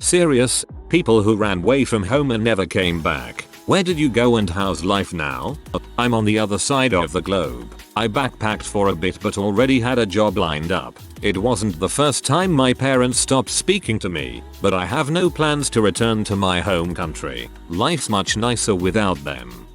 Serious? People who ran away from home and never came back. Where did you go and how's life now? I'm on the other side of the globe. I backpacked for a bit but already had a job lined up. It wasn't the first time my parents stopped speaking to me, but I have no plans to return to my home country. Life's much nicer without them.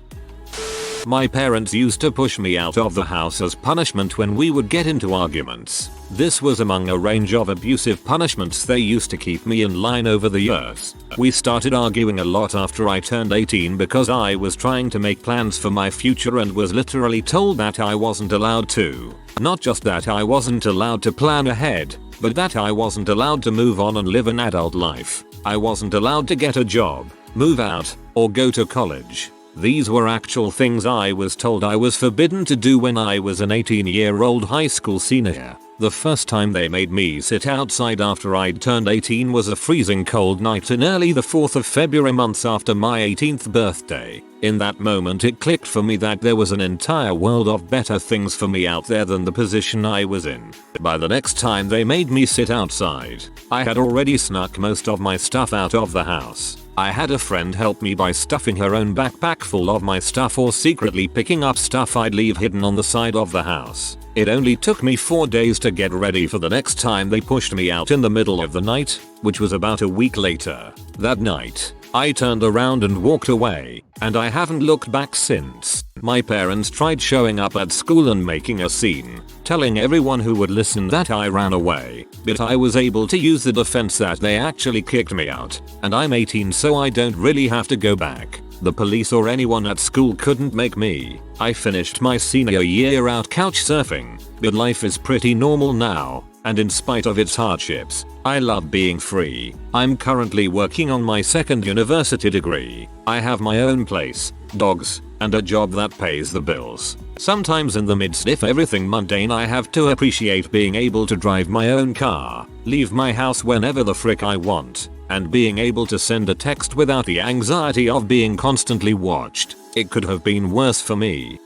My parents used to push me out of the house as punishment when we would get into arguments. This was among a range of abusive punishments they used to keep me in line over the years. We started arguing a lot after I turned 18 because I was trying to make plans for my future and was literally told that I wasn't allowed to. Not just that I wasn't allowed to plan ahead, but that I wasn't allowed to move on and live an adult life. I wasn't allowed to get a job, move out, or go to college. These were actual things I was told I was forbidden to do when I was an 18-year-old high school senior. The first time they made me sit outside after I'd turned 18 was a freezing cold night in early the 4th of February, months after my 18th birthday. In that moment it clicked for me that there was an entire world of better things for me out there than the position I was in. By the next time they made me sit outside, I had already snuck most of my stuff out of the house. I had a friend help me by stuffing her own backpack full of my stuff or secretly picking up stuff I'd leave hidden on the side of the house. It only took me 4 days to get ready for the next time they pushed me out in the middle of the night, which was about a week later. That night, I turned around and walked away, and I haven't looked back since. My parents tried showing up at school and making a scene, telling everyone who would listen that I ran away, but I was able to use the defense that they actually kicked me out, and I'm 18 so I don't really have to go back. The police or anyone at school couldn't make me. I finished my senior year out couch surfing, but life is pretty normal now, and in spite of its hardships, I love being free. I'm currently working on my second university degree. I have my own place, dogs, and a job that pays the bills. Sometimes in the midst of everything mundane I have to appreciate being able to drive my own car, leave my house whenever the frick I want, and being able to send a text without the anxiety of being constantly watched. It could have been worse for me.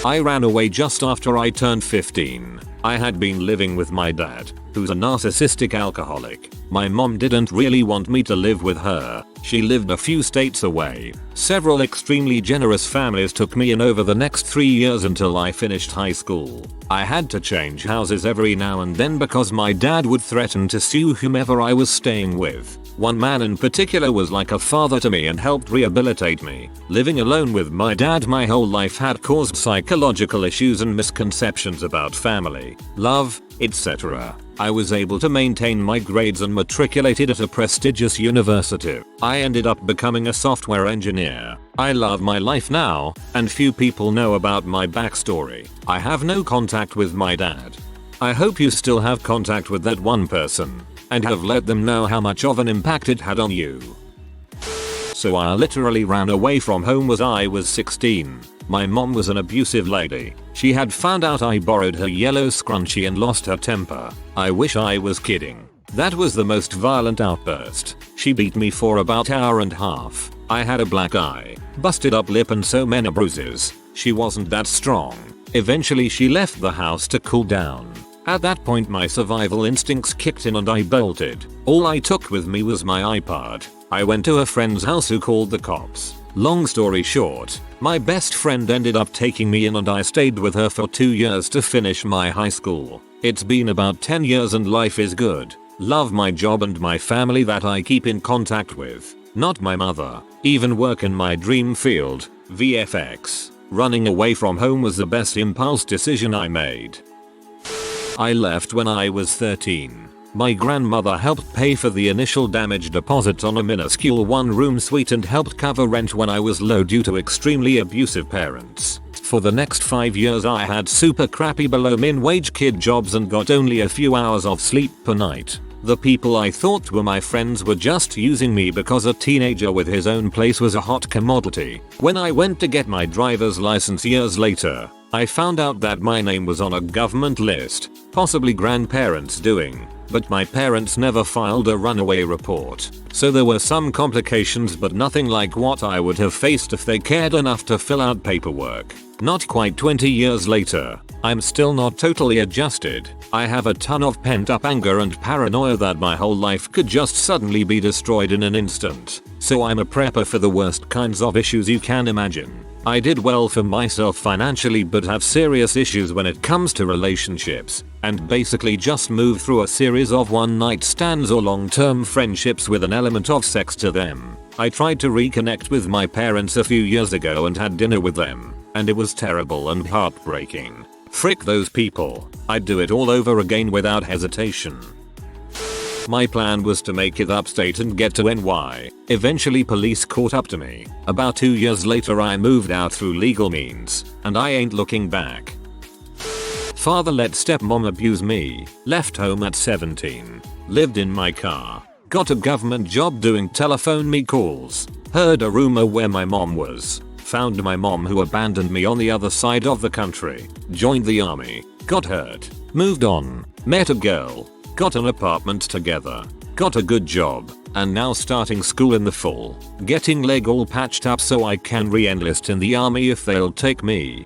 I ran away just after I turned 15. I had been living with my dad, who's a narcissistic alcoholic. My mom didn't really want me to live with her. She lived a few states away. Several extremely generous families took me in over the next 3 years until I finished high school. I had to change houses every now and then because my dad would threaten to sue whomever I was staying with. One man in particular was like a father to me and helped rehabilitate me. Living alone with my dad my whole life had caused psychological issues and misconceptions about family, love, etc. I was able to maintain my grades and matriculated at a prestigious university. I ended up becoming a software engineer. I love my life now, and few people know about my backstory. I have no contact with my dad. I hope you still have contact with that one person, and have let them know how much of an impact it had on you. So I literally ran away from home when I was 16. My mom was an abusive lady. She had found out I borrowed her yellow scrunchie and lost her temper. I wish I was kidding. That was the most violent outburst. She beat me for about an hour and a half. I had a black eye, busted up lip and so many bruises. She wasn't that strong. Eventually she left the house to cool down. At that point my survival instincts kicked in and I bolted. All I took with me was my iPod. I went to a friend's house who called the cops. Long story short, my best friend ended up taking me in and I stayed with her for 2 years to finish my high school. It's been about 10 years and life is good. Love my job and my family that I keep in contact with. Not my mother. Even work in my dream field, VFX. Running away from home was the best impulse decision I made. I left when I was 13. My grandmother helped pay for the initial damage deposit on a minuscule one-room suite and helped cover rent when I was low due to extremely abusive parents. For the next 5 years I had super crappy below minimum wage kid jobs and got only a few hours of sleep per night. The people I thought were my friends were just using me because a teenager with his own place was a hot commodity. When I went to get my driver's license years later, I found out that my name was on a government list, possibly grandparents' doing, but my parents never filed a runaway report. So there were some complications but nothing like what I would have faced if they cared enough to fill out paperwork. Not quite 20 years later, I'm still not totally adjusted. I have a ton of pent up anger and paranoia that my whole life could just suddenly be destroyed in an instant. So I'm a prepper for the worst kinds of issues you can imagine. I did well for myself financially but have serious issues when it comes to relationships, and basically just move through a series of one night stands or long term friendships with an element of sex to them. I tried to reconnect with my parents a few years ago and had dinner with them, and it was terrible and heartbreaking. Frick those people. I'd do it all over again without hesitation. My plan was to make it upstate and get to NY. Eventually police caught up to me. About 2 years later I moved out through legal means, and I ain't looking back. Father let stepmom abuse me. Left home at 17. Lived in my car. Got a government job doing telephone me calls. Heard a rumor where my mom was. Found my mom who abandoned me on the other side of the country. Joined the army. Got hurt. Moved on. Met a girl. Got an apartment together. Got a good job. And now starting school in the fall. Getting leg all patched up so I can re-enlist in the army if they'll take me.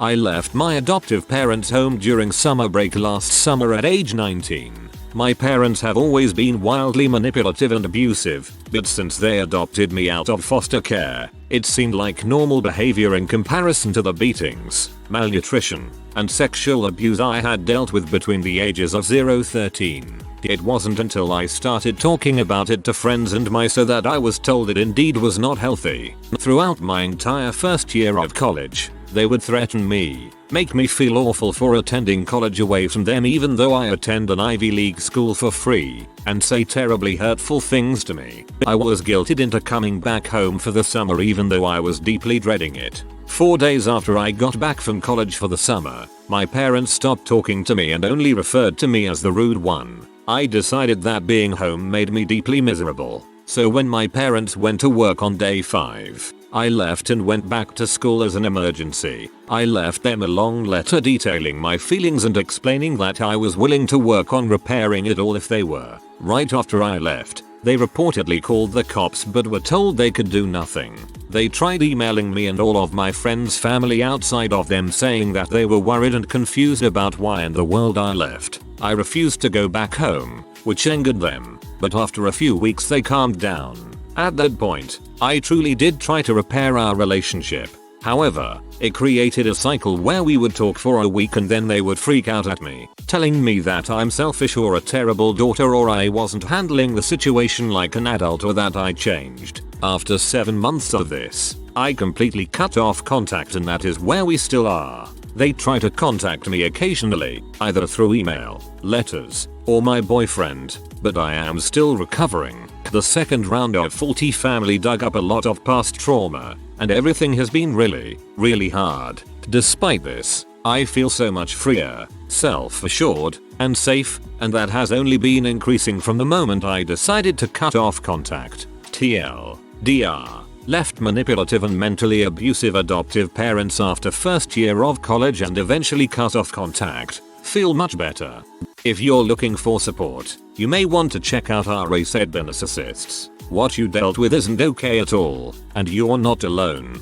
I left my adoptive parents' home during summer break last summer at age 19. My parents have always been wildly manipulative and abusive, but since they adopted me out of foster care, it seemed like normal behavior in comparison to the beatings, malnutrition, and sexual abuse I had dealt with between the ages of 0-13. It wasn't until I started talking about it to friends and my so that I was told it indeed was not healthy. Throughout my entire first year of college, they would threaten me, make me feel awful for attending college away from them even though I attend an Ivy League school for free, and say terribly hurtful things to me. I was guilted into coming back home for the summer even though I was deeply dreading it. 4 days after I got back from college for the summer, my parents stopped talking to me and only referred to me as the rude one. I decided that being home made me deeply miserable. So when my parents went to work on day 5, I left and went back to school as an emergency. I left them a long letter detailing my feelings and explaining that I was willing to work on repairing it all if they were. Right after I left, they reportedly called the cops but were told they could do nothing. They tried emailing me and all of my friends' family outside of them saying that they were worried and confused about why in the world I left. I refused to go back home, which angered them, but after a few weeks they calmed down. At that point, I truly did try to repair our relationship. However, it created a cycle where we would talk for a week and then they would freak out at me, telling me that I'm selfish or a terrible daughter or I wasn't handling the situation like an adult or that I changed. After 7 months of this, I completely cut off contact and that is where we still are. They try to contact me occasionally, either through email, letters, or my boyfriend, but I am still recovering. The second round of 40 family dug up a lot of past trauma, and everything has been really hard. Despite this, I feel so much freer, self-assured, and safe, and that has only been increasing from the moment I decided to cut off contact. TLDR. Left manipulative and mentally abusive adoptive parents after first year of college and eventually cut off contact. Feel much better. If you're looking for support, you may want to check out our said narcissists. What you dealt with isn't okay at all, and you're not alone.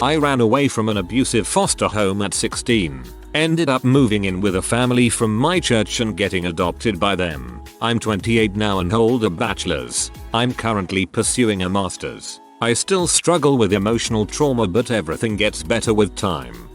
I ran away from an abusive foster home at 16. Ended up moving in with a family from my church and getting adopted by them. I'm 28 now and hold a bachelor's. I'm currently pursuing a master's. I still struggle with emotional trauma but everything gets better with time.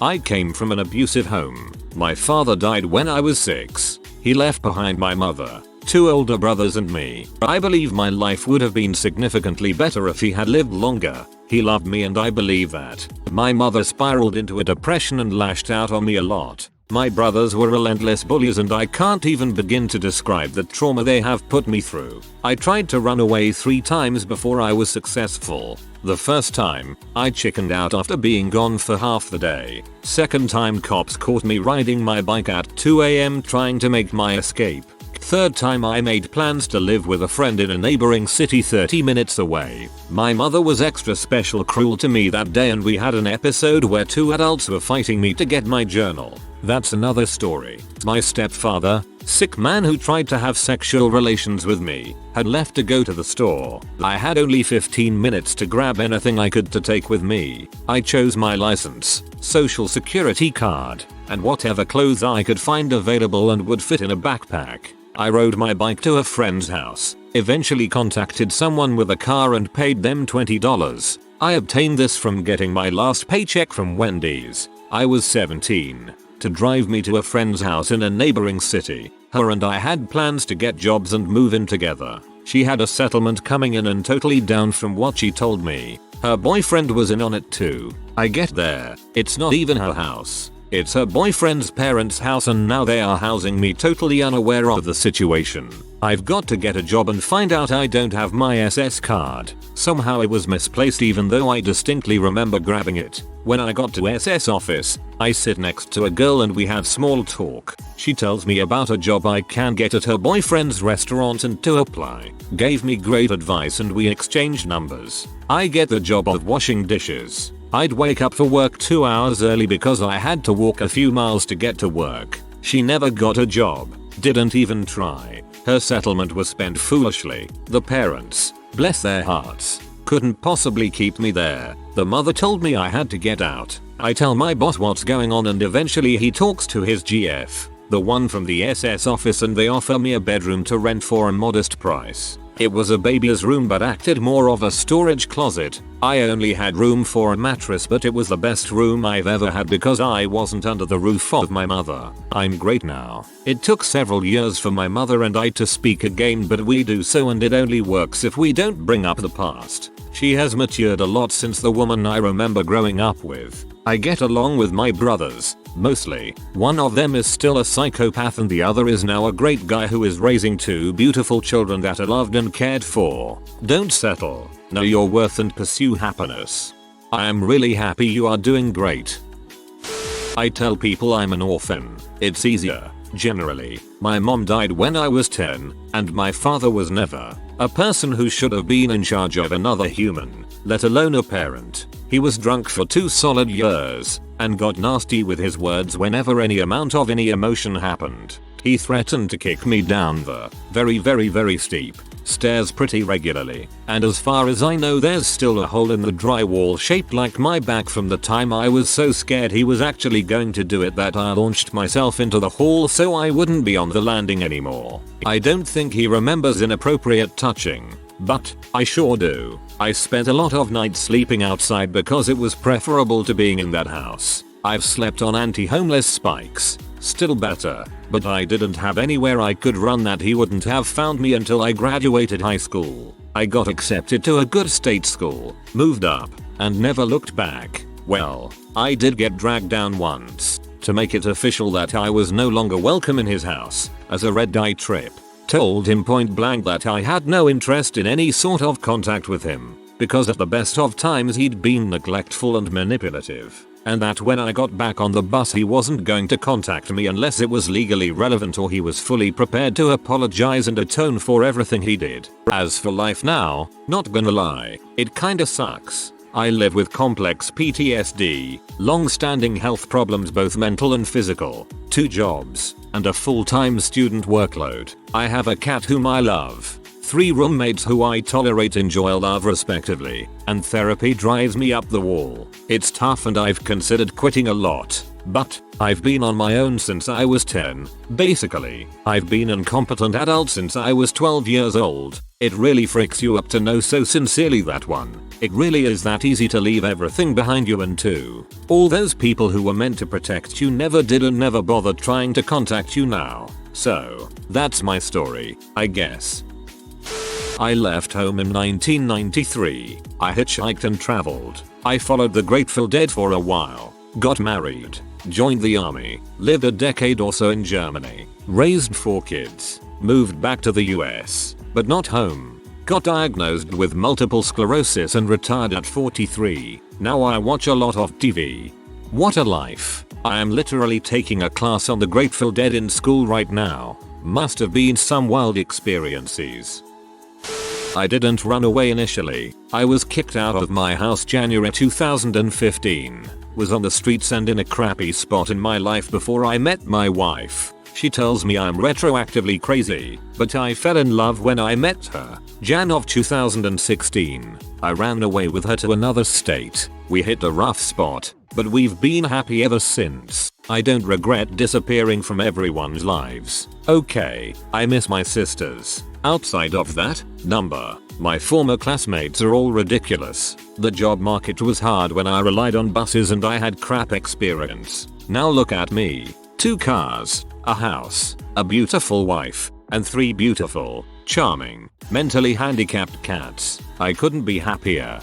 I came from an abusive home. My father died when I was 6. He left behind my mother, 2 older brothers and me. I believe my life would have been significantly better if he had lived longer. He loved me and I believe that. My mother spiraled into a depression and lashed out on me a lot. My brothers were relentless bullies and I can't even begin to describe the trauma they have put me through. I tried to run away 3 times before I was successful. The first time, I chickened out after being gone for half the day. Second time cops caught me riding my bike at 2 AM trying to make my escape. Third time, I made plans to live with a friend in a neighboring city 30 minutes away. My mother was extra special cruel to me that day, and we had an episode where two adults were fighting me to get my journal. That's another story. My stepfather, sick man who tried to have sexual relations with me, had left to go to the store. I had only 15 minutes to grab anything I could to take with me. I chose my license, social security card, and whatever clothes I could find available and would fit in a backpack. I rode my bike to a friend's house, eventually contacted someone with a car and paid them $20. I obtained this from getting my last paycheck from Wendy's. I was 17. To drive me to a friend's house in a neighboring city. Her and I had plans to get jobs and move in together. She had a settlement coming in and totally down from what she told me. Her boyfriend was in on it too. I get there, it's not even her house. It's her boyfriend's parents' house, and now they are housing me totally unaware of the situation. I've got to get a job and find out I don't have my SS card. Somehow it was misplaced even though I distinctly remember grabbing it. When I got to SS office, I sit next to a girl and we have small talk. She tells me about a job I can get at her boyfriend's restaurant and to apply. Gave me great advice and we exchanged numbers. I get the job of washing dishes. I'd wake up for work 2 hours early because I had to walk a few miles to get to work. She never got a job, didn't even try. Her settlement was spent foolishly. The parents, bless their hearts, couldn't possibly keep me there. The mother told me I had to get out. I tell my boss what's going on and eventually he talks to his GF, the one from the SS office, and they offer me a bedroom to rent for a modest price. It was a baby's room but acted more of a storage closet. I only had room for a mattress, but it was the best room I've ever had because I wasn't under the roof of my mother. I'm great now. It took several years for my mother and I to speak again, but we do so, and it only works if we don't bring up the past. She has matured a lot since the woman I remember growing up with. I get along with my brothers, mostly. One of them is still a psychopath and the other is now a great guy who is raising two beautiful children that are loved and cared for. Don't settle. Know your worth and pursue happiness. I am really happy you are doing great. I tell people I'm an orphan. It's easier. Generally, my mom died when I was 10, and my father was never a person who should have been in charge of another human, let alone a parent. He was drunk for 2 solid years, and got nasty with his words whenever any amount of any emotion happened. He threatened to kick me down the very steep stairs pretty regularly, and as far as I know there's still a hole in the drywall shaped like my back from the time I was so scared he was actually going to do it that I launched myself into the hall so I wouldn't be on the landing anymore. I don't think he remembers inappropriate touching, but I sure do. I spent a lot of nights sleeping outside because it was preferable to being in that house. I've slept on anti-homeless spikes. Still better, but I didn't have anywhere I could run that he wouldn't have found me until I graduated high school. I got accepted to a good state school, moved up, and never looked back. Well, I did get dragged down once to make it official that I was no longer welcome in his house as a red eye trip. Told him point blank that I had no interest in any sort of contact with him because at the best of times he'd been neglectful and manipulative, and that when I got back on the bus he wasn't going to contact me unless it was legally relevant or he was fully prepared to apologize and atone for everything he did. As for life now, not gonna lie, it kinda sucks. I live with complex PTSD, long-standing health problems both mental and physical, 2 jobs, and a full-time student workload. I have a cat whom I love, 3 roommates who I tolerate, enjoy, love respectively, and therapy drives me up the wall. It's tough and I've considered quitting a lot, but I've been on my own since I was 10. Basically, I've been an incompetent adult since I was 12 years old. It really freaks you up to know so sincerely that one. It really is that easy to leave everything behind you, and 2, all those people who were meant to protect you never did and never bothered trying to contact you now. So, that's my story, I guess. I left home in 1993. I hitchhiked and traveled. I followed the Grateful Dead for a while, got married, joined the army, lived a decade or so in Germany, raised 4 kids, moved back to the US, but not home. Got diagnosed with multiple sclerosis and retired at 43. Now I watch a lot of TV. What a life. I am literally taking a class on the Grateful Dead in school right now. Must have been some wild experiences. I didn't run away initially. I was kicked out of my house January 2015. Was on the streets and in a crappy spot in my life before I met my wife. She tells me I'm retroactively crazy, but I fell in love when I met her. Jan of 2016. I ran away with her to another state. We hit a rough spot, but we've been happy ever since. I don't regret disappearing from everyone's lives. Okay, I miss my sisters. Outside of that, my former classmates are all ridiculous. The job market was hard when I relied on buses and I had crap experience. Now look at me. 2 cars, a house, a beautiful wife, and 3 beautiful, charming, mentally handicapped cats. I couldn't be happier.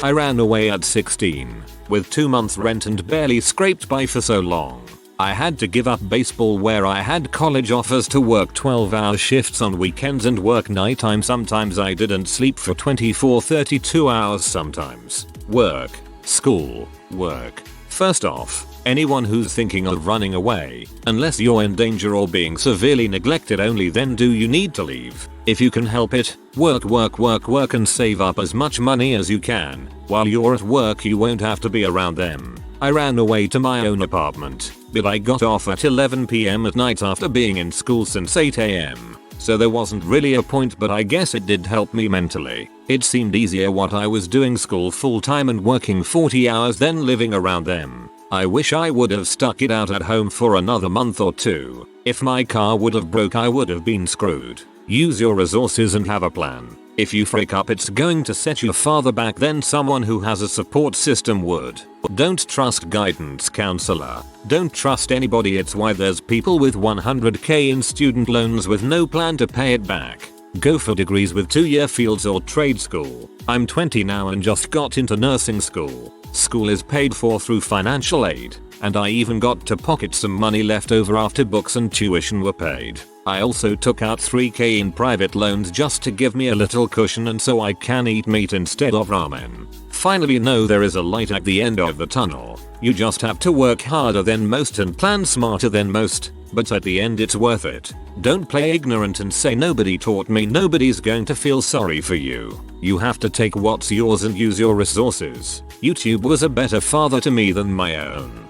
I ran away at 16, with 2 months rent and barely scraped by for so long. I had to give up baseball where I had college offers to work 12-hour shifts on weekends and work nighttime. Sometimes I didn't sleep for 24-32 hours sometimes. Work, school, work. First off, anyone who's thinking of running away, unless you're in danger or being severely neglected, only then do you need to leave. If you can help it, work and save up as much money as you can. While you're at work you won't have to be around them. I ran away to my own apartment, but I got off at 11 PM at night after being in school since 8 AM. So there wasn't really a point, but I guess it did help me mentally. It seemed easier what I was doing school full time and working 40 hours than living around them. I wish I would have stuck it out at home for another month or 2. If my car would have broke I would have been screwed. Use your resources and have a plan. If you freak up it's going to set you farther back than someone who has a support system would. Don't trust guidance counselor. Don't trust anybody. It's why there's people with 100k in student loans with no plan to pay it back. Go for degrees with 2-year fields or trade school. I'm 20 now and just got into nursing school. School is paid for through financial aid, and I even got to pocket some money left over after books and tuition were paid. I also took out 3k in private loans just to give me a little cushion and so I can eat meat instead of ramen. Finally know there is a light at the end of the tunnel. You just have to work harder than most and plan smarter than most, but at the end it's worth it. Don't play ignorant and say nobody taught me. Nobody's going to feel sorry for you. You have to take what's yours and use your resources. YouTube was a better father to me than my own.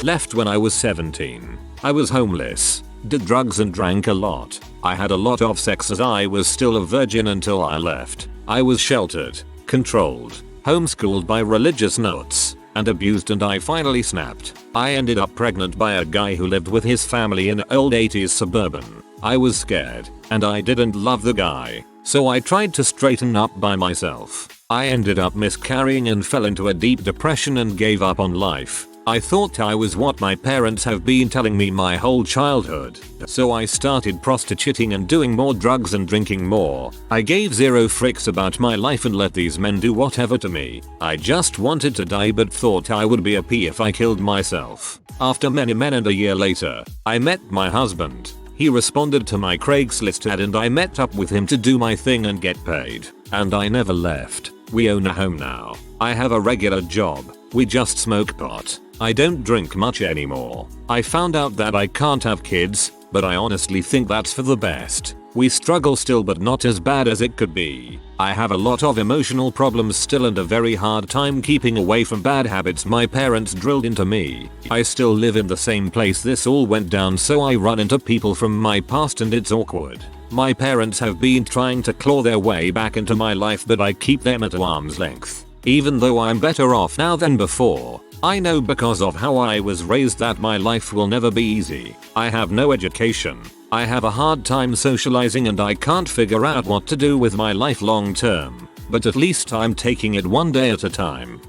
Left when I was 17. I was homeless, did drugs and drank a lot. I had a lot of sex as I was still a virgin until I left. I was sheltered, controlled, homeschooled by religious nuts, and abused, and I finally snapped. I ended up pregnant by a guy who lived with his family in old 80s suburban. I was scared, and I didn't love the guy, so I tried to straighten up by myself. I ended up miscarrying and fell into a deep depression and gave up on life. I thought I was what my parents have been telling me my whole childhood, so I started prostituting and doing more drugs and drinking more. I gave zero fricks about my life and let these men do whatever to me. I just wanted to die but thought I would be a P if I killed myself. After many men and a year later, I met my husband. He responded to my Craigslist ad and I met up with him to do my thing and get paid. And I never left. We own a home now. I have a regular job. We just smoke pot. I don't drink much anymore. I found out that I can't have kids, but I honestly think that's for the best. We struggle still but not as bad as it could be. I have a lot of emotional problems still and a very hard time keeping away from bad habits my parents drilled into me. I still live in the same place this all went down, so I run into people from my past and it's awkward. My parents have been trying to claw their way back into my life but I keep them at arm's length. Even though I'm better off now than before, I know because of how I was raised that my life will never be easy. I have no education. I have a hard time socializing and I can't figure out what to do with my life long term. But at least I'm taking it one day at a time.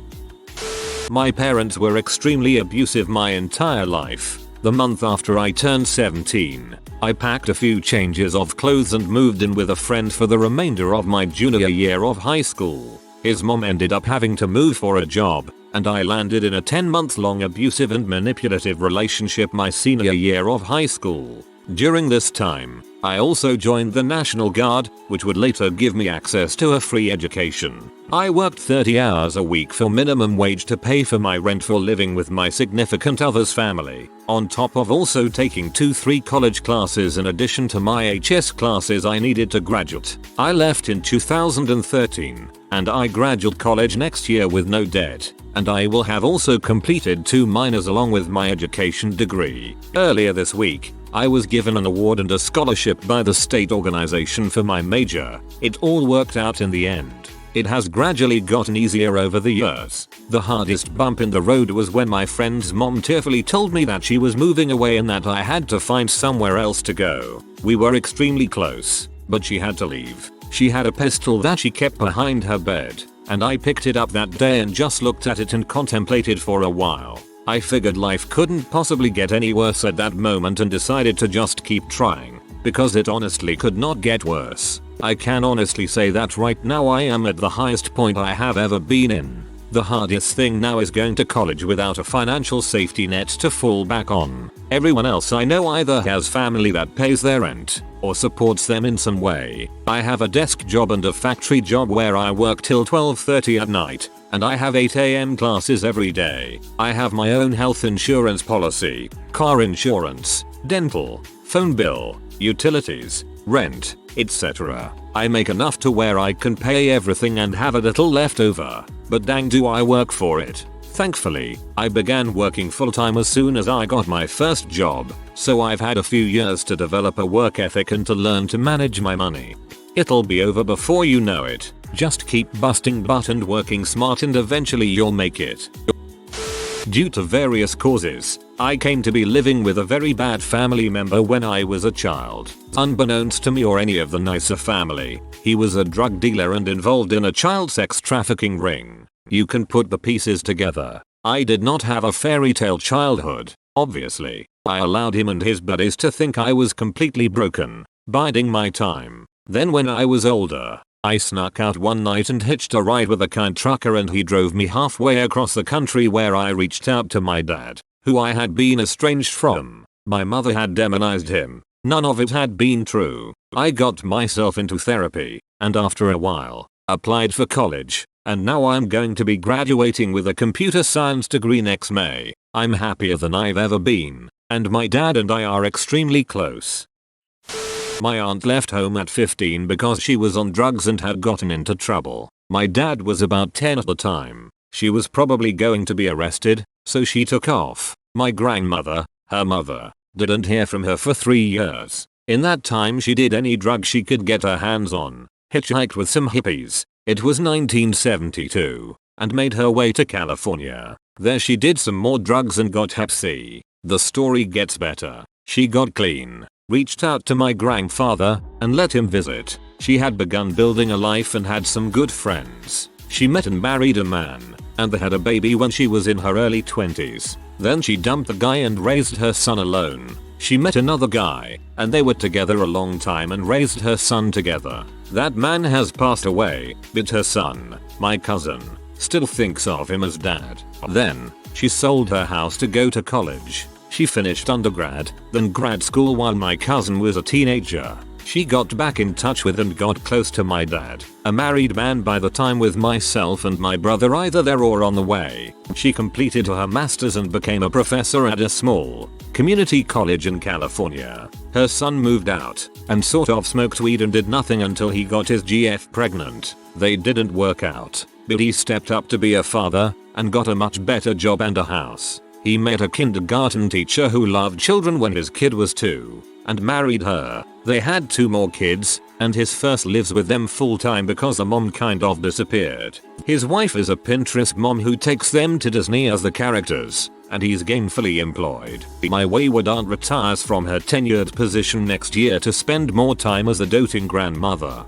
My parents were extremely abusive my entire life. The month after I turned 17, I packed a few changes of clothes and moved in with a friend for the remainder of my junior year of high school. His mom ended up having to move for a job, and I landed in a 10-month-long abusive and manipulative relationship my senior year of high school. During this time, I also joined the National Guard, which would later give me access to a free education. I worked 30 hours a week for minimum wage to pay for my rent for living with my significant other's family, on top of also taking 2-3 college classes in addition to my HS classes I needed to graduate. I left in 2013, and I graduate college next year with no debt, and I will have also completed 2 minors along with my education degree. Earlier this week, I was given an award and a scholarship by the state organization for my major. It all worked out in the end. It has gradually gotten easier over the years. The hardest bump in the road was when my friend's mom tearfully told me that she was moving away and that I had to find somewhere else to go. We were extremely close, but she had to leave. She had a pistol that she kept behind her bed, and I picked it up that day and just looked at it and contemplated for a while. I figured life couldn't possibly get any worse at that moment and decided to just keep trying, because it honestly could not get worse. I can honestly say that right now I am at the highest point I have ever been in. The hardest thing now is going to college without a financial safety net to fall back on. Everyone else I know either has family that pays their rent, or supports them in some way. I have a desk job and a factory job where I work till 12:30 at night, and I have 8 AM classes every day. I have my own health insurance policy, car insurance, dental, phone bill, utilities, rent, etc. I make enough to where I can pay everything and have a little left over, but dang do I work for it. Thankfully, I began working full-time as soon as I got my first job, so I've had a few years to develop a work ethic and to learn to manage my money. It'll be over before you know it. Just keep busting butt and working smart and eventually you'll make it. Due to various causes, I came to be living with a very bad family member when I was a child. Unbeknownst to me or any of the nicer family, he was a drug dealer and involved in a child sex trafficking ring. You can put the pieces together. I did not have a fairy tale childhood, obviously. I allowed him and his buddies to think I was completely broken, biding my time. Then when I was older, I snuck out one night and hitched a ride with a kind trucker and he drove me halfway across the country where I reached out to my dad, who I had been estranged from. My mother had demonized him. None of it had been true. I got myself into therapy, and after a while, applied for college, and now I'm going to be graduating with a computer science degree next May. I'm happier than I've ever been, and my dad and I are extremely close. My aunt left home at 15 because she was on drugs and had gotten into trouble. My dad was about 10 at the time. She was probably going to be arrested, so she took off. My grandmother, her mother, didn't hear from her for 3 years. In that time she did any drug she could get her hands on, hitchhiked with some hippies. It was 1972, and made her way to California. There she did some more drugs and got hep C. The story gets better. She got clean, reached out to my grandfather, and let him visit. She had begun building a life and had some good friends. She met and married a man, and they had a baby when she was in her early 20s. Then she dumped the guy and raised her son alone. She met another guy, and they were together a long time and raised her son together. That man has passed away, but her son, my cousin, still thinks of him as dad. Then, she sold her house to go to college. She finished undergrad, then grad school while my cousin was a teenager. She got back in touch with and got close to my dad, a married man by the time with myself and my brother either there or on the way. She completed her master's and became a professor at a small community college in California. Her son moved out and sort of smoked weed and did nothing until he got his GF pregnant. They didn't work out, but he stepped up to be a father and got a much better job and a house. He met a kindergarten teacher who loved children when his kid was 2 and married her. They had 2 more kids, and his first lives with them full time because the mom kind of disappeared. His wife is a Pinterest mom who takes them to Disney as the characters, and he's gainfully employed. My wayward aunt retires from her tenured position next year to spend more time as a doting grandmother.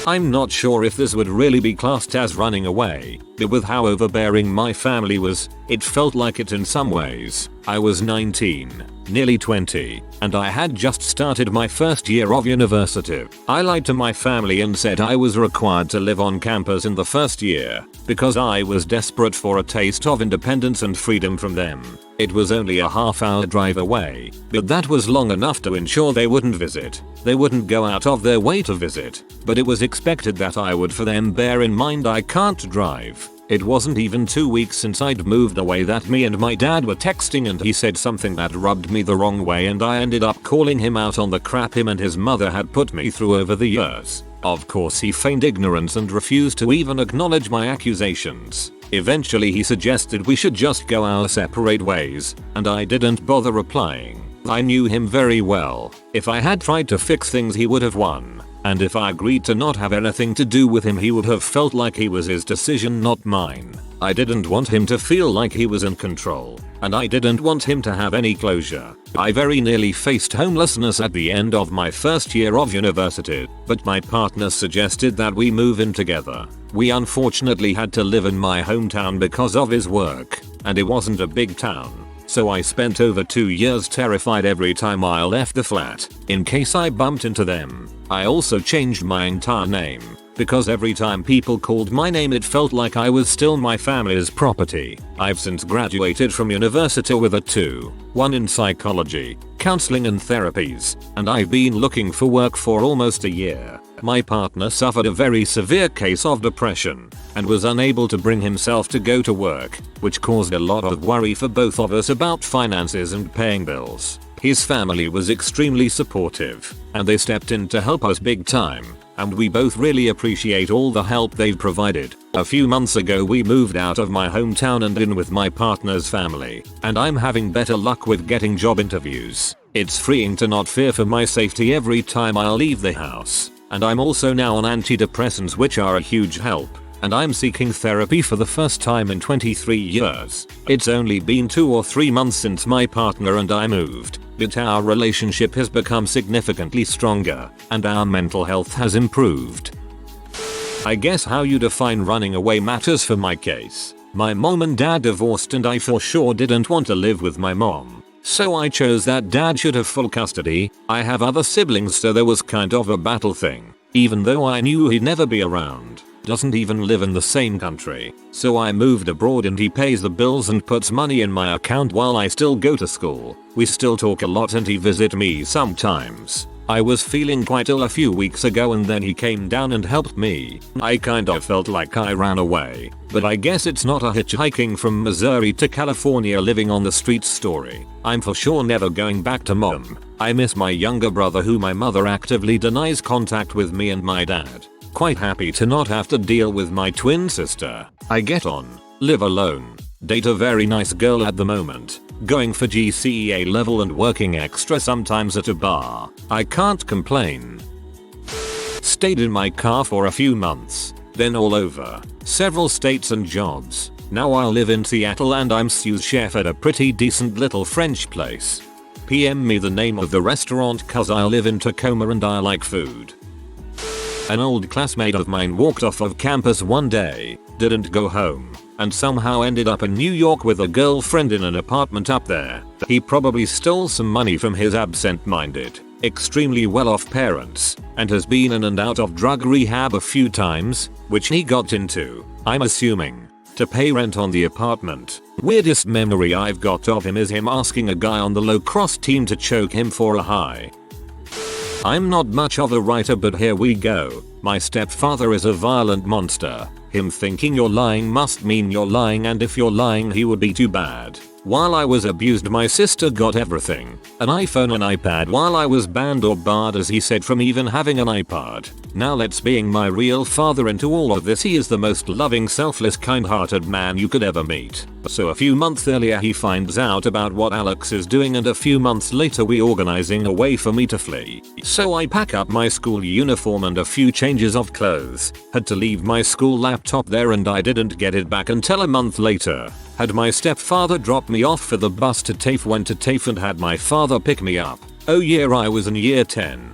I'm not sure if this would really be classed as running away, But with how overbearing my family was, it felt like it in some ways. I was 19, nearly 20, and I had just started my first year of university. I lied to my family and said I was required to live on campus in the first year because I was desperate for a taste of independence and freedom from them. It was only a half-hour drive away, but that was long enough to ensure they wouldn't visit. They wouldn't go out of their way to visit, but it was expected that I would for them. Bear in mind I can't drive. It wasn't even 2 weeks since I'd moved away that me and my dad were texting and he said something that rubbed me the wrong way and I ended up calling him out on the crap him and his mother had put me through over the years. Of course he feigned ignorance and refused to even acknowledge my accusations. Eventually he suggested we should just go our separate ways, and I didn't bother replying. I knew him very well. If I had tried to fix things he would have won. And if I agreed to not have anything to do with him he would have felt like he was his decision, not mine. I didn't want him to feel like he was in control, and I didn't want him to have any closure. I very nearly faced homelessness at the end of my first year of university, but my partner suggested that we move in together. We unfortunately had to live in my hometown because of his work, and it wasn't a big town. So I spent over 2 years terrified every time I left the flat, in case I bumped into them. I also changed my entire name, because every time people called my name it felt like I was still my family's property. I've since graduated from university with a 2:1 in psychology, counseling and therapies, and I've been looking for work for almost a year. My partner suffered a very severe case of depression and was unable to bring himself to go to work, which caused a lot of worry for both of us about finances and paying bills. His family was extremely supportive, and they stepped in to help us big time, and we both really appreciate all the help they've provided. A few months ago we moved out of my hometown and in with my partner's family, and I'm having better luck with getting job interviews. It's freeing to not fear for my safety every time I leave the house. And I'm also now on antidepressants, which are a huge help, and I'm seeking therapy for the first time in 23 years. It's only been 2 or 3 months since my partner and I moved, but our relationship has become significantly stronger, and our mental health has improved. I guess how you define running away matters for my case. My mom and dad divorced and I for sure didn't want to live with my mom. So I chose that dad should have full custody. I have other siblings, so there was kind of a battle thing. Even though I knew he'd never be around. Doesn't even live in the same country. So I moved abroad and he pays the bills and puts money in my account while I still go to school. We still talk a lot and he visits me sometimes. I was feeling quite ill a few weeks ago and then he came down and helped me. I kind of felt like I ran away, but I guess it's not a hitchhiking from Missouri to California living on the streets story. I'm for sure never going back to mom. I miss my younger brother who my mother actively denies contact with me and my dad. Quite happy to not have to deal with my twin sister. I get on, live alone, date a very nice girl at the moment. Going for GCEA level and working extra sometimes at a bar. I can't complain. Stayed in my car for a few months, then all over, several states and jobs. Now I live in Seattle and I'm sous chef at a pretty decent little French place. PM me the name of the restaurant cause I live in Tacoma and I like food. An old classmate of mine walked off of campus one day, didn't go home, and somehow ended up in New York with a girlfriend in an apartment up there. He probably stole some money from his absent-minded, extremely well-off parents, and has been in and out of drug rehab a few times, which he got into, I'm assuming, to pay rent on the apartment. Weirdest memory I've got of him is him asking a guy on the lacrosse team to choke him for a high. I'm not much of a writer, but here we go. My stepfather is a violent monster. Him thinking you're lying must mean you're lying, and if you're lying he would be too bad. While I was abused my sister got everything. An iPhone and iPad while I was banned or barred as he said from even having an iPod. Now let's being my real father into all of this. He is the most loving, selfless, kind-hearted man you could ever meet. So a few months earlier he finds out about what Alex is doing and a few months later we organizing a way for me to flee. So I pack up my school uniform and a few changes of clothes. Had to leave my school laptop there and I didn't get it back until a month later. Had my stepfather drop me off for the bus to TAFE, went to TAFE and had my father pick me up. Oh yeah, I was in year 10.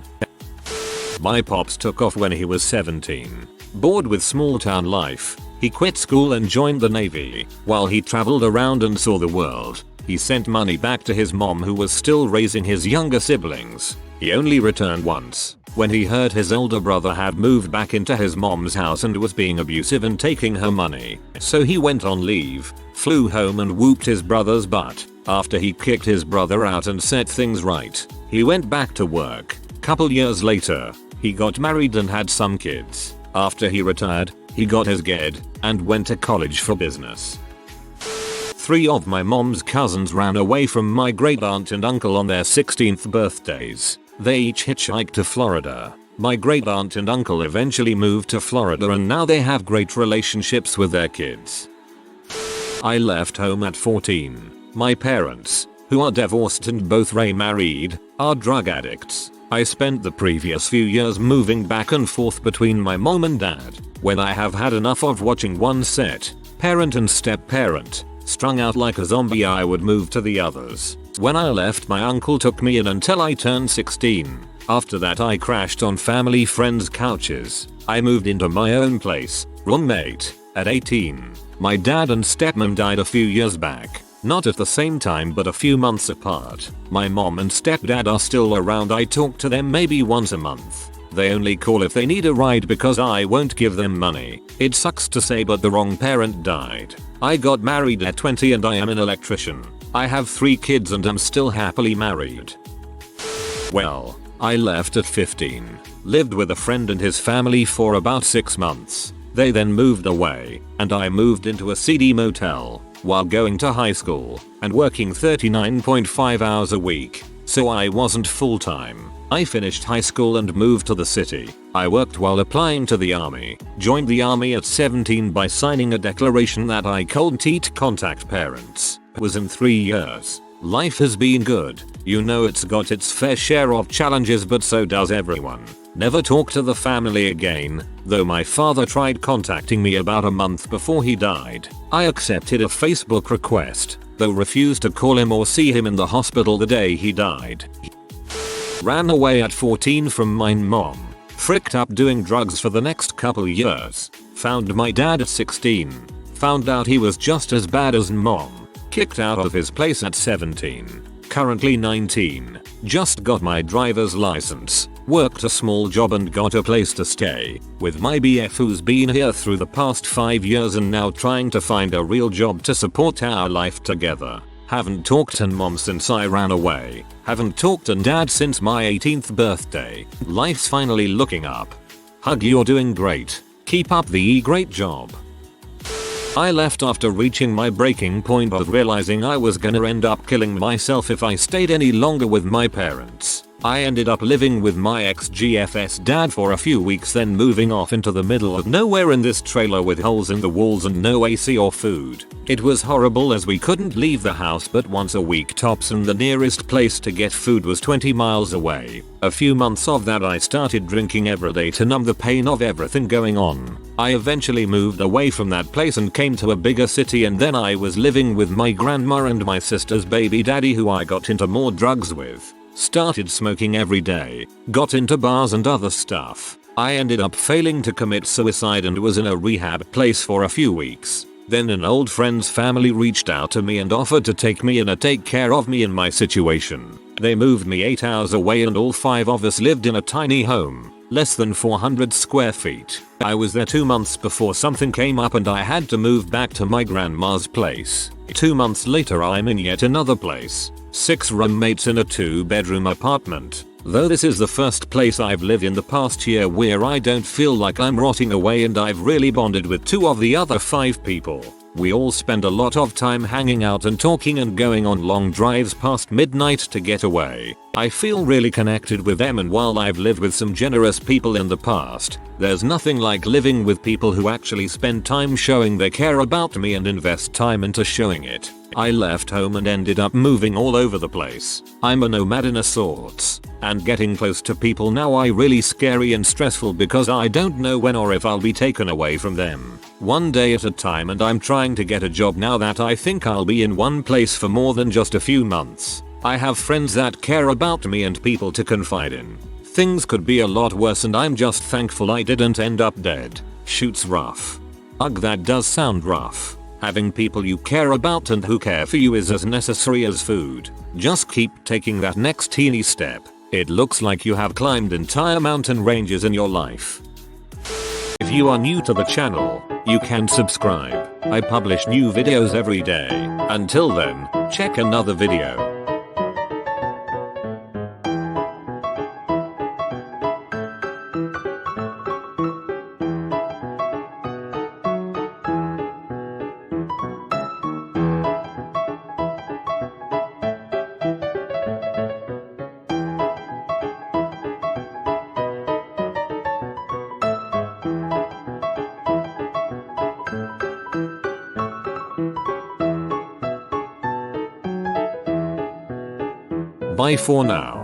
My pops took off when he was 17. Bored with small town life, He quit school and joined the Navy. While he traveled around and saw the world, he sent money back to his mom who was still raising his younger siblings. He only returned once, when he heard his older brother had moved back into his mom's house and was being abusive and taking her money. So he went on leave, flew home and whooped his brother's butt. After he kicked his brother out and set things right, he went back to work. Couple years later, he got married and had some kids. After he retired, he got his GED and went to college for business. 3 of my mom's cousins ran away from my great aunt and uncle on their 16th birthdays. They each hitchhiked to Florida. My great aunt and uncle eventually moved to Florida and now they have great relationships with their kids. I left home at 14. My parents, who are divorced and both remarried, are drug addicts. I spent the previous few years moving back and forth between my mom and dad. When I have had enough of watching one set, parent and step-parent, strung out like a zombie, I would move to the others. When I left, my uncle took me in until I turned 16. After that I crashed on family friends' couches. I moved into my own place, roommate, at 18. My dad and stepmom died a few years back. Not at the same time but a few months apart. My mom and stepdad are still around. I talk to them maybe once a month. They only call if they need a ride because I won't give them money. It sucks to say but the wrong parent died. I got married at 20 and I am an electrician. I have 3 kids and am still happily married. Well, I left at 15. Lived with a friend and his family for about 6 months. They then moved away and I moved into a seedy motel while going to high school and working 39.5 hours a week, so I wasn't full time. I finished high school and moved to the city. I worked while applying to the army. Joined the army at 17 by signing a declaration that I couldn't contact parents. It was in 3 years. Life has been good. You know, it's got its fair share of challenges but so does everyone. Never talked to the family again, though my father tried contacting me about a month before he died. I accepted a Facebook request, though refused to call him or see him in the hospital the day he died. Ran away at 14 from my mom. Fricked up doing drugs for the next couple years. Found my dad at 16. Found out he was just as bad as mom. Kicked out of his place at 17. Currently 19. Just got my driver's license. Worked a small job and got a place to stay. With my BF who's been here through the past 5 years and now trying to find a real job to support our life together. Haven't talked to mom since I ran away. Haven't talked to dad since my 18th birthday. Life's finally looking up. Hug, you're doing great. Keep up the great job. I left after reaching my breaking point of realizing I was gonna end up killing myself if I stayed any longer with my parents. I ended up living with my ex-GF's dad for a few weeks, then moving off into the middle of nowhere in this trailer with holes in the walls and no AC or food. It was horrible as we couldn't leave the house but once a week tops, and the nearest place to get food was 20 miles away. A few months of that I started drinking every day to numb the pain of everything going on. I eventually moved away from that place and came to a bigger city, and then I was living with my grandma and my sister's baby daddy, who I got into more drugs with. Started smoking every day, got into bars and other stuff. I ended up failing to commit suicide and was in a rehab place for a few weeks. Then an old friend's family reached out to me and offered to take me in and take care of me in my situation. They moved me 8 hours away and all 5 of us lived in a tiny home, less than 400 square feet. I was there 2 months before something came up and I had to move back to my grandma's place. 2 months later I'm in yet another place. 6 roommates in a 2-bedroom apartment. Though this is the first place I've lived in the past year where I don't feel like I'm rotting away, and I've really bonded with 2 of the other 5 people. We all spend a lot of time hanging out and talking and going on long drives past midnight to get away. I feel really connected with them, and while I've lived with some generous people in the past, there's nothing like living with people who actually spend time showing they care about me and invest time into showing it. I left home and ended up moving all over the place. I'm a nomad in a sorts, and getting close to people now are really scary and stressful because I don't know when or if I'll be taken away from them. One day at a time, and I'm trying to get a job now that I think I'll be in one place for more than just a few months. I have friends that care about me and people to confide in. Things could be a lot worse and I'm just thankful I didn't end up dead. Shoots rough. Ugh, that does sound rough. Having people you care about and who care for you is as necessary as food. Just keep taking that next teeny step. It looks like you have climbed entire mountain ranges in your life. If you are new to the channel, you can subscribe. I publish new videos every day. Until then, check another video. Bye for now.